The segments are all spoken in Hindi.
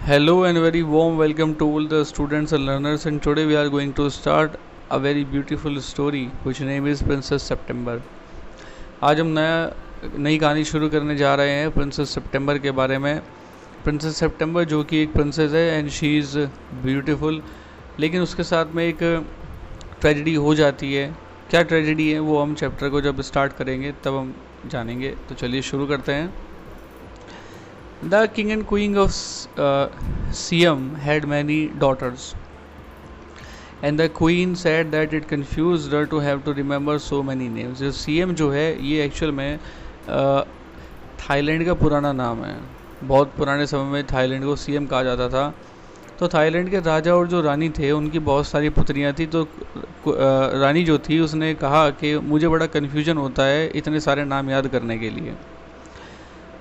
Hello and very warm welcome to all the students and learners, and today we are going to start a very beautiful story which name is Princess September. आज हम नई कहानी शुरू करने जा रहे हैं प्रिंसेस सितंबर के बारे में। प्रिंसेस सितंबर जो कि एक प्रिंसेस है एंड शी इज़ ब्यूटीफुल, लेकिन उसके साथ में एक ट्रेजेडी हो जाती है। क्या ट्रेजेडी है वो हम चैप्टर को जब स्टार्ट करेंगे तब हम जानेंगे। तो चलिए शुरू करते हैं। The king and queen of Siam had many daughters, and the queen said that it confused her to have to remember so many names. जो सीएम जो है ये एक्चुअल में थाईलैंड का पुराना नाम है। बहुत पुराने समय में थाईलैंड को सीएम कहा जाता था। तो थाईलैंड के राजा और जो रानी थे उनकी बहुत सारी पुत्रियां थी। तो रानी जो थी उसने कहा कि मुझे बड़ा कन्फ्यूजन होता है इतने सारे नाम याद करने के लिए।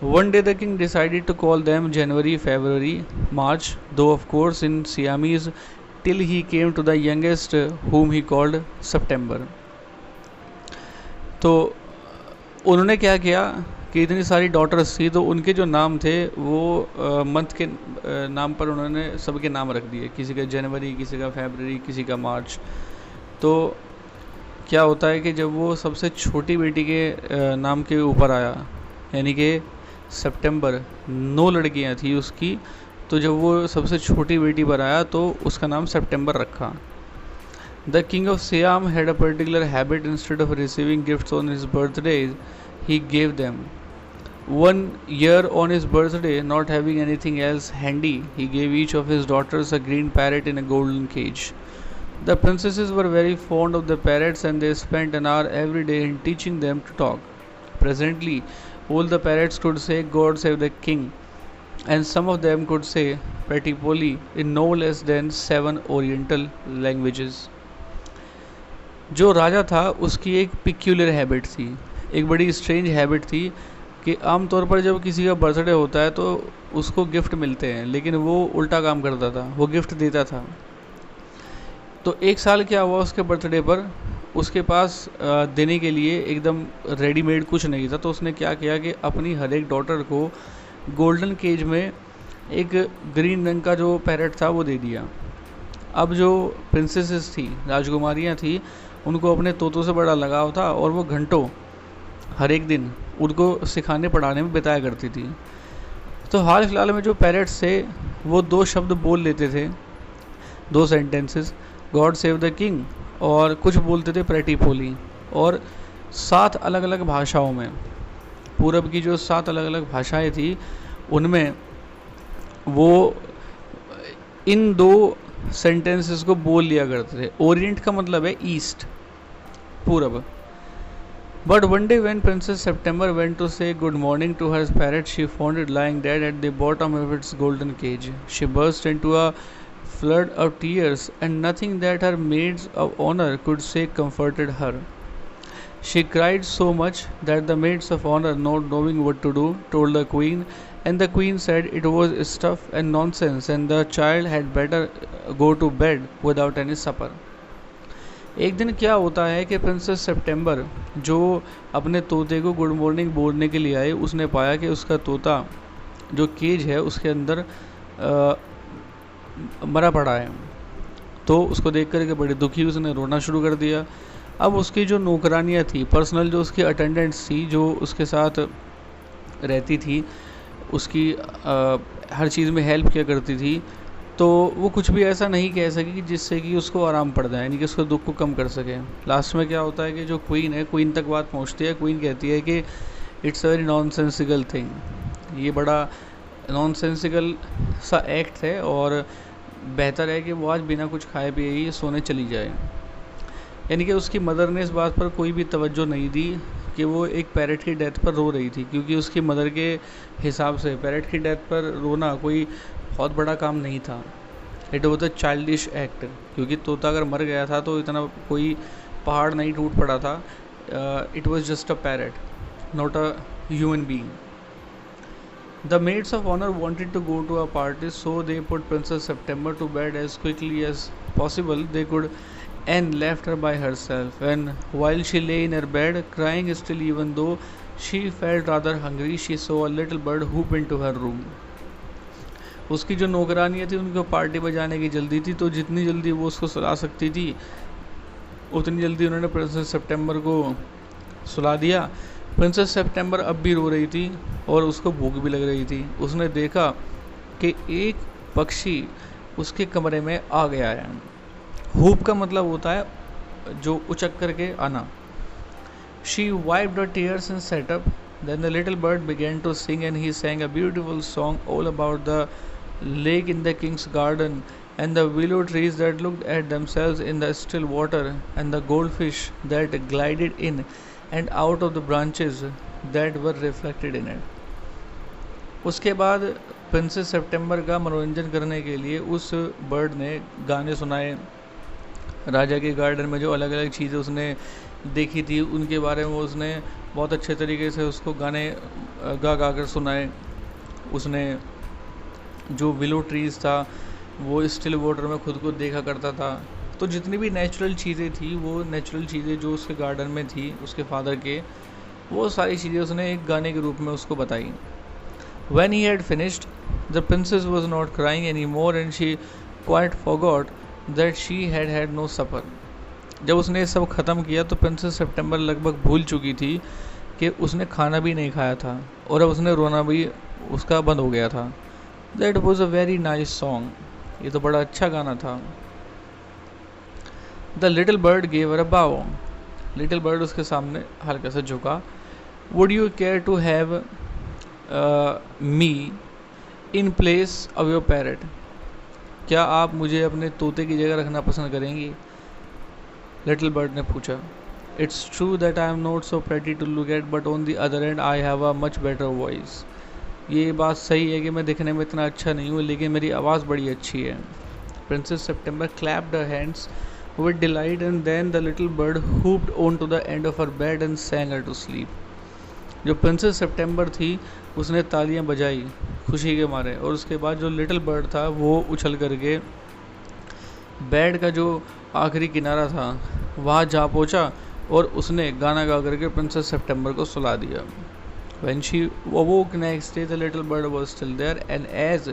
One day the king decided to call them January, February, March, though of course in Siamese, till he came to the youngest whom he called September. तो उन्होंने क्या किया कि इतनी सारी डॉटर्स थी तो उनके जो नाम थे वो मंथ के नाम पर उन्होंने सबके नाम रख दिए। किसी का जनवरी, किसी का फरवरी, किसी का मार्च। तो क्या होता है कि जब वो सबसे छोटी बेटी के नाम के ऊपर आया, यानी कि सितंबर, 9 लड़कियां थी उसकी, तो जब वो सबसे छोटी बेटी पर आया तो उसका नाम सितंबर रखा। The king of SIAM had a particular habit, instead of receiving gifts on his birthday he gave them. One year on his birthday, not having anything else handy, he gave each of his daughters a green parrot in a golden cage. The princesses were very fond of the parrots and they spent an hour every day in teaching them to talk. Presently, all the parrots could say God save the king, and some of them could say Pretty Polly in no less than 7 oriental languages. जो राजा था उसकी एक पिक्यूलर हैबिट थी, एक बड़ी स्ट्रेंज हैबिट थी कि आमतौर पर जब किसी का बर्थडे होता है तो उसको गिफ्ट मिलते हैं, लेकिन वो उल्टा काम करता था, वो गिफ्ट देता था। तो एक साल क्या हुआ, उसके बर्थडे पर उसके पास देने के लिए एकदम रेडीमेड कुछ नहीं था। तो उसने क्या किया कि अपनी हर एक डॉटर को गोल्डन केज में एक ग्रीन रंग का जो पैरेट था वो दे दिया। अब जो प्रिंसेसेस थी, राजकुमारियाँ थी, उनको अपने तोतों से बड़ा लगाव था और वो घंटों हर एक दिन उनको सिखाने पढ़ाने में बिताया करती थी। तो हाल फिलहाल में जो पैरेट्स थे वो 2 शब्द बोल लेते थे, 2 sentences, God save the king, और कुछ बोलते थे प्रेटी पोली, और 7 अलग अलग भाषाओं में। पूरब की जो 7 अलग अलग भाषाएं थी उनमें वो इन 2 सेंटेंसेस को बोल लिया करते थे। ओरिएंट का मतलब है ईस्ट, पूरब। But one day when Princess September went to say good morning to her parrot, she found it lying dead at the bottom of its golden cage. She burst into a flood of tears, and nothing that her maids of honor could say comforted her. She cried so much that the maids of honor, not knowing what to do, told the queen, and the queen said it was stuff and nonsense, and the child had better go to bed without any supper. एक दिन क्या होता है कि प्रिंसेस सितंबर जो अपने तोते को गुड मॉर्निंग बोलने के लिए आई, उसने पाया कि उसका तोता जो केज है उसके अंदर मरा पड़ा है। तो उसको देख कर के बड़ी दुखी उसने रोना शुरू कर दिया। अब उसकी जो नौकरानियाँ थी, पर्सनल जो उसकी अटेंडेंट्स थी, जो उसके साथ रहती थी, उसकी हर चीज़ में हेल्प किया करती थी, तो वो कुछ भी ऐसा नहीं कह सकी कि जिससे कि उसको आराम पड़ जाए, यानी कि उसको दुख को कम कर सके। लास्ट में क्या होता है कि जो क्वीन है, क्वीन तक बात पहुंचती है। क्वीन कहती है कि it's a very nonsensical thing, ये बड़ा नॉनसेंसिकल सा एक्ट है और बेहतर है कि वो आज बिना कुछ खाए पिए ही सोने चली जाए। यानी कि उसकी मदर ने इस बात पर कोई भी तवज्जो नहीं दी कि वो एक पैरेट की डेथ पर रो रही थी, क्योंकि उसकी मदर के हिसाब से पैरेट की डेथ पर रोना कोई बहुत बड़ा काम नहीं था। It was a childish act, क्योंकि तोता अगर मर गया था तो इतना कोई पहाड़ नहीं टूट पड़ा था। It was just a parrot, not a human being. The maids of honor wanted to go to a party, so they put Princess September to bed as quickly as possible they could and left her by herself. And while she lay in her bed, crying still even though she felt rather hungry, she saw a little bird hoop into her room. उसकी जो नौकरानियाँ थी उनको पार्टी बजाने की जल्दी थी, तो जितनी जल्दी वो उसको सुला सकती थी उतनी जल्दी उन्होंने प्रिंसेस सितंबर को सुला दिया। प्रिंसेस सितंबर अब भी रो रही थी और उसको भूख भी लग रही थी। उसने देखा कि एक पक्षी उसके कमरे में आ गया है। हूप का मतलब होता है जो उचक करके आना। She wiped her tears and sat up. Then the little bird began to sing, and he sang a beautiful song all about the lake in the king's garden, and the willow trees that looked at themselves in the still water, and the goldfish that glided in and out of the branches that were reflected in it. उसके बाद प्रिंसेस सितंबर का मनोरंजन करने के लिए उस बर्ड ने गाने सुनाए। राजा के गार्डन में जो अलग अलग चीज़ें उसने देखी थी उनके बारे में उसने बहुत अच्छे तरीके से उसको गाने गा गा कर सुनाए। उसने जो विलो ट्रीज़ था वो स्टिल वाटर में खुद को देखा करता था। तो जितनी भी नेचुरल चीज़ें थी, वो नेचुरल चीज़ें जो उसके गार्डन में थी उसके फादर के, वो सारी चीज़ें उसने एक गाने के रूप में उसको बताई। When he had finished, the princess was not crying anymore and she quite forgot that she had had no supper. जब उसने सब ख़त्म किया तो प्रिंसेस सितंबर लगभग भूल चुकी थी कि उसने खाना भी नहीं खाया था और अब उसने रोना भी उसका बंद हो गया था। That was a very nice song. ये तो बड़ा अच्छा गाना था। The little bird gave her a bow. Little bird उसके सामने हल्का सा झुका। Would you care to have me in place of your parrot? क्या आप मुझे अपने तोते की जगह रखना पसंद करेंगी? लिटिल बर्ड ने पूछा। It's true that I am not so pretty to look at but on the other hand I have a much better voice. ये बात सही है कि मैं दिखने में इतना अच्छा नहीं हूँ लेकिन मेरी आवाज़ बड़ी अच्छी है। Princess September clapped her hands with delight and then the little bird hopped on to the end of her bed and sang her to sleep. जो प्रिंसेस सितंबर थी उसने तालियां बजाई खुशी के मारे और उसके बाद जो लिटिल बर्ड था वो उछल करके बेड का जो आखिरी किनारा था वहाँ जा पहुँचा और उसने गाना गा करके प्रिंसेस सितंबर को सुला दिया। When she awoke next day, the little bird was still there, and as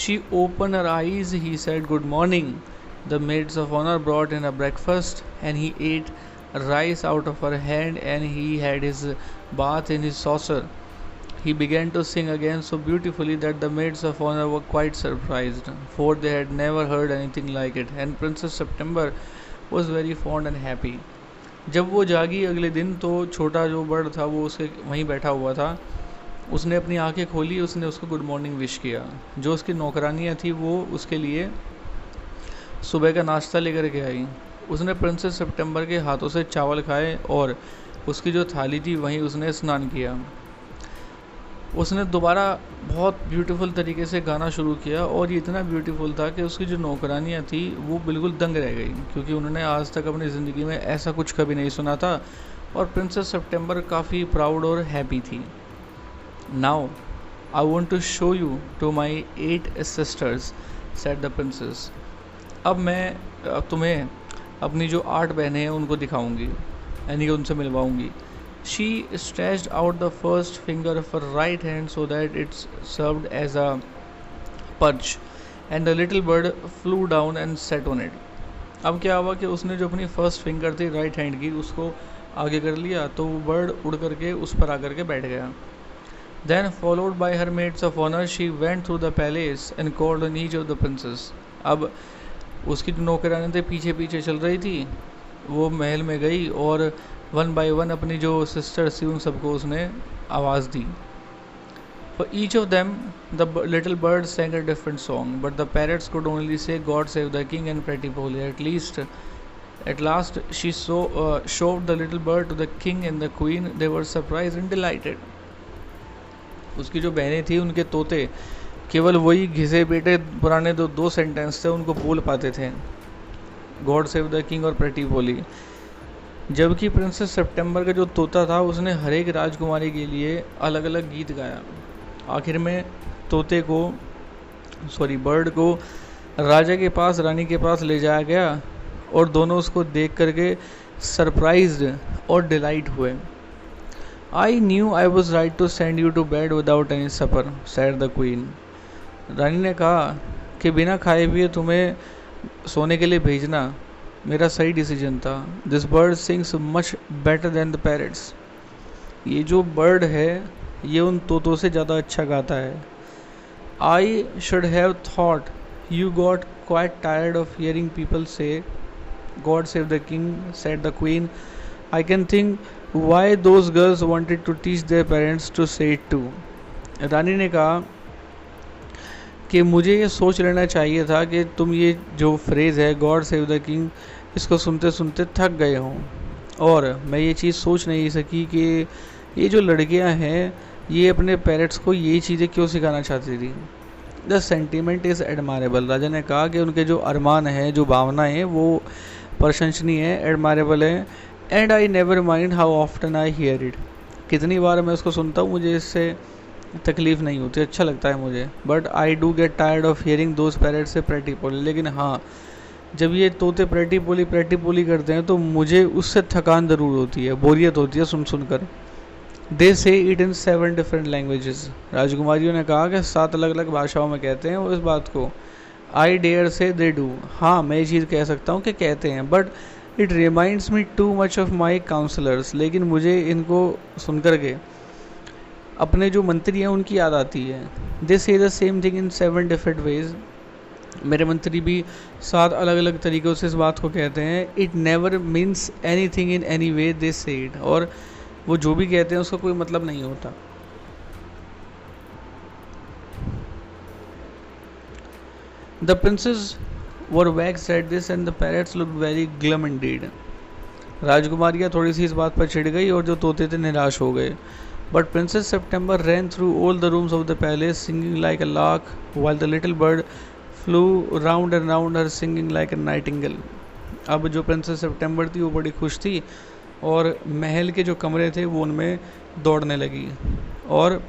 she opened her eyes, he said, "Good morning." The maids of honor brought in a breakfast, and he ate rice out of her hand, and he had his bath in his saucer. He began to sing again so beautifully that the maids of honor were quite surprised, for they had never heard anything like it, and Princess September was very fond and happy. जब वो जागी अगले दिन तो छोटा जो बर्ड था वो उसके वहीं बैठा हुआ था। उसने अपनी आंखें खोली, उसने उसको गुड मॉर्निंग विश किया। जो उसकी नौकरानियाँ थी वो उसके लिए सुबह का नाश्ता लेकर के आई। उसने प्रिंसेस सितंबर के हाथों से चावल खाए और उसकी जो थाली थी वहीं उसने स्नान किया। उसने दोबारा बहुत ब्यूटीफुल तरीके से गाना शुरू किया और ये इतना ब्यूटीफुल था कि उसकी जो नौकरानियाँ थी वो बिल्कुल दंग रह गई, क्योंकि उन्होंने आज तक अपनी ज़िंदगी में ऐसा कुछ कभी नहीं सुना था और प्रिंसेस सितंबर काफ़ी प्राउड और हैप्पी थी। Now I want to show you to my 8 sisters, said the princess. अब मैं तुम्हें अपनी जो 8 बहनें हैं उनको दिखाऊंगी, यानी कि उनसे मिलवाऊंगी। She stretched out the first finger of her right hand so that it served as a perch, and the little bird flew down and sat on it. अब क्या हुआ कि उसने जो अपनी फर्स्ट फिंगर थी राइट हैंड की उसको आगे कर लिया तो वो बर्ड उड़ करके उस पर आकर के बैठ गया। Then followed by her maids of honor, she went through the palace and called on each of the princes. अब उसकी जो नौकरानी थी पीछे पीछे चल रही थी, वो महल में गई और वन बाय वन अपनी जो सिस्टर्स थी उन सबको उसने आवाज़ दी। For each of them, the little bird sang a different song, but the parrots could only say, "God save the king and pretty Polly." At last, she showed the little bird to the king and the queen. They were surprised and delighted. उसकी जो बहनें थी उनके तोते केवल वही घिसे पेटे पुराने दो सेंटेंस थे उनको बोल पाते थे, गॉड सेव द किंग और प्रेटी पोली। जबकि प्रिंसेस सितंबर का जो तोता था उसने हर एक राजकुमारी के लिए अलग अलग गीत गाया। आखिर में बर्ड को राजा के पास, रानी के पास ले जाया गया और दोनों उसको देख करके सरप्राइज्ड और डिलाइट हुए। I knew I was right to send you to bed without any supper, said the queen. रानी ने कहा कि बिना खाए पिए तुम्हें सोने के लिए भेजना मेरा सही डिसीजन था। This bird sings much better than the parrots. ये जो बर्ड है ये उन तोतों से ज़्यादा अच्छा गाता है। I should have thought you got quite tired of hearing people say God save the king, said the queen. I can think why those girls wanted to teach their parents to say it too. रानी ने कहा कि मुझे ये सोच लेना चाहिए था कि तुम ये जो फ्रेज़ है गॉड सेव द किंग इसको सुनते सुनते थक गए हों, और मैं ये चीज़ सोच नहीं सकी कि ये जो लड़कियां हैं ये अपने पेरेंट्स को ये चीज़ें क्यों सिखाना चाहती थी। The sentiment is admirable. राजा ने कहा कि उनके जो अरमान हैं, जो भावनाएं हैं, वो प्रशंसनीय है, एडमायरेबल है। And I never mind how often I hear it. कितनी बार मैं उसको सुनता हूँ मुझे इससे तकलीफ़ नहीं होती, अच्छा लगता है मुझे। But I do get tired of hearing those parrots से प्रेटी पोली। लेकिन हाँ, जब ये तोते प्रेटी पोली करते हैं तो मुझे उससे थकान ज़रूर होती है, बोरियत होती है सुन सुन कर। दे say it in 7 different languages. राजकुमारियों ने कहा कि 7 अलग अलग भाषाओं में कहते हैं वो इस बात को। आई डेयर से दे डू। हाँ, मैं ये चीज़ कह सकता हूँ कि कहते हैं। But it reminds me too much of my counsellors. लेकिन मुझे इनको सुन कर के अपने जो मंत्री हैं उनकी याद आती है। दे से the same thing in 7 different ways. मेरे मंत्री भी 7 अलग अलग तरीक़ों से इस बात को कहते हैं। It never means anything in any way they say it. और वो जो भी कहते हैं उसका कोई मतलब नहीं होता। The princesses were vexed at this and the parrots looked very glum indeed. राजकुमारियाँ थोड़ी सी इस बात पर चिढ़ गई और जो तोते थे निराश हो गए। But Princess September ran through all the rooms of the palace singing like a lark, while the little bird flew round and round her singing like a nightingale. अब जो प्रिंसेस सितंबर थी वो बड़ी खुश थी और महल के जो कमरे थे वो उनमें दौड़ने लगी और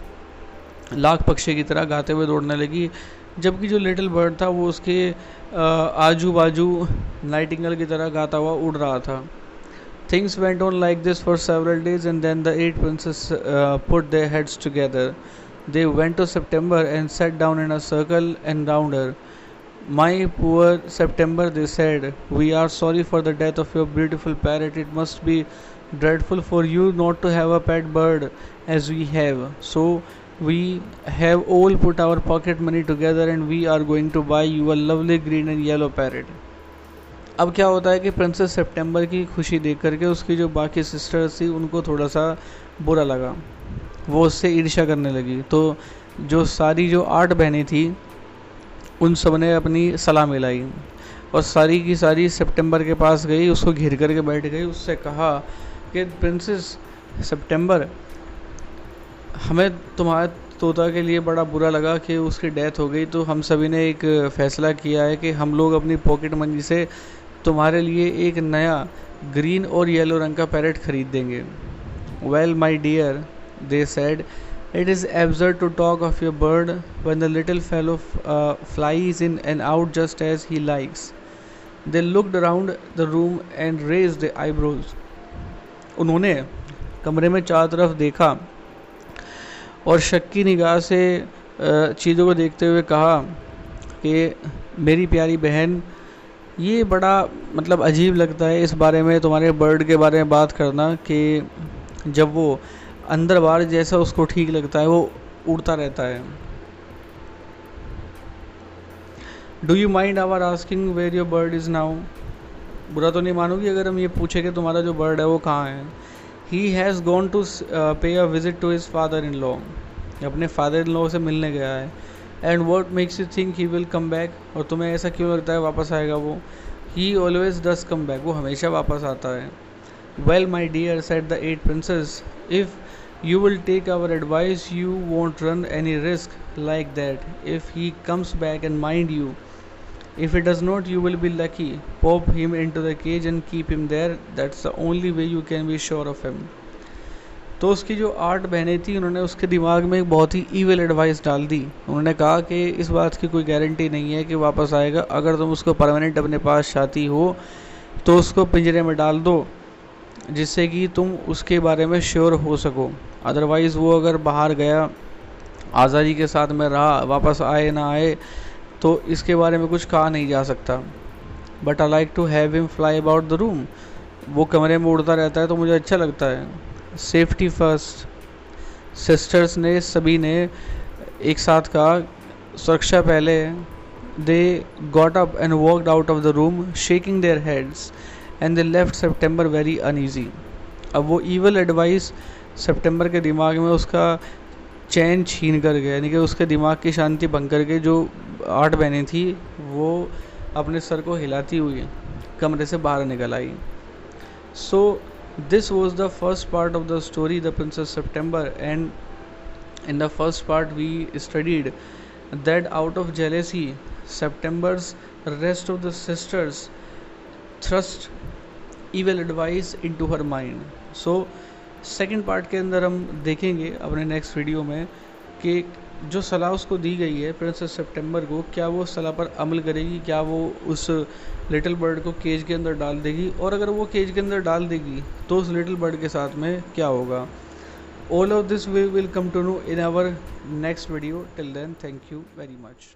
लाख पक्षी की तरह गाते हुए दौड़ने लगी, जबकि जो लिटिल बर्ड था वो उसके आजू बाजू नाइटिंगेल की तरह गाता हुआ उड़ रहा था। Things went on like this for several days, and then the 8 princes put their heads together. They went to September and sat down in a circle and round her. My poor September, they said, we are sorry for the death of your beautiful parrot. It must be dreadful for you not to have a pet bird as we have. So we have all put our pocket money together and we are going to buy you a lovely green and yellow parrot. अब क्या होता है कि प्रिंसेस सितंबर की खुशी देख करके उसकी जो बाकी सिस्टर्स थी उनको थोड़ा सा बुरा लगा, वो उससे ईर्ष्या करने लगी। तो जो सारी जो 8 बहनें थी उन सब ने अपनी सलाह मिलाई और सारी की सारी सितंबर के पास गई, उसको घेर करके बैठ गई। उससे कहा कि प्रिंसेस सितंबर, हमें तुम्हारे तोता के लिए बड़ा बुरा लगा कि उसकी डेथ हो गई, तो हम सभी ने एक फ़ैसला किया है कि हम लोग अपनी पॉकेट मनी से तुम्हारे लिए एक नया ग्रीन और येलो रंग का पैरेट खरीद देंगे। Well my dear, they said, it is absurd to talk of your bird when the little fellow flies in and out just as he likes. They looked around the room and raised eyebrows. उन्होंने कमरे में चारों तरफ देखा और शक की निगाह से चीज़ों को देखते हुए कहा कि मेरी प्यारी बहन, ये बड़ा मतलब अजीब लगता है इस बारे में, तुम्हारे बर्ड के बारे में बात करना कि जब वो अंदर बाहर जैसा उसको ठीक लगता है वो उड़ता रहता है। Do you mind our asking where your bird is now. बुरा तो नहीं मानोगी अगर हम ये पूछे कि तुम्हारा जो बर्ड है वो कहाँ है। He has gone to pay a visit to his father in law. अपने फादर इन लॉ से मिलने गया है। And what makes you think he will come back. और तुम्हें ऐसा क्यों लगता है वापस आएगा वो। He always does come back. वो हमेशा वापस आता है। Well my dear, said the 8 princess, if you will take our advice you won't run any risk like that. If he comes back and mind you, if he does not you will be lucky. Pop him into the cage and keep him there. That's the only way you can be sure of him. तो उसकी जो 8 बहनें थी उन्होंने उसके दिमाग में एक बहुत ही ईविल एडवाइस डाल दी। उन्होंने कहा कि इस बात की कोई गारंटी नहीं है कि वापस आएगा। अगर तुम उसको परमानेंट अपने पास चाहती हो तो उसको पिंजरे में डाल दो जिससे कि तुम उसके बारे में श्योर हो सको। अदरवाइज़ वो अगर बाहर गया आज़ादी के साथ में रहा, वापस आए ना आए तो इसके बारे में कुछ कहा नहीं जा सकता। But I like to have him fly about the room, वो कमरे में उड़ता रहता है तो मुझे अच्छा लगता है। सेफ्टी फर्स्ट, सिस्टर्स ने सभी ने एक साथ कहा, सुरक्षा पहले। They got up and walked out of the room shaking their heads and they left September very uneasy. अब वो ईवल एडवाइस सितंबर के दिमाग में उसका चैन छीन कर गया, यानी कि उसके दिमाग की शांति भंग करके जो 8 बहनें थी वो अपने सर को हिलाती हुई कमरे से बाहर निकल आई। So this was the first part of the story the princess September, and in the first part we studied that out of jealousy September's rest of the sisters thrust evil advice into her mind. So second part के अंदर हम देखेंगे अपने नेक्स्ट वीडियो में कि जो सलाह उसको दी गई है प्रिंसेस सितंबर को, क्या वो सलाह पर अमल करेगी, क्या वो उस लिटिल बर्ड को केज के अंदर डाल देगी, और अगर वो केज के अंदर डाल देगी तो उस लिटिल बर्ड के साथ में क्या होगा। All of this we will come to know in our next video. Till then, thank you very much.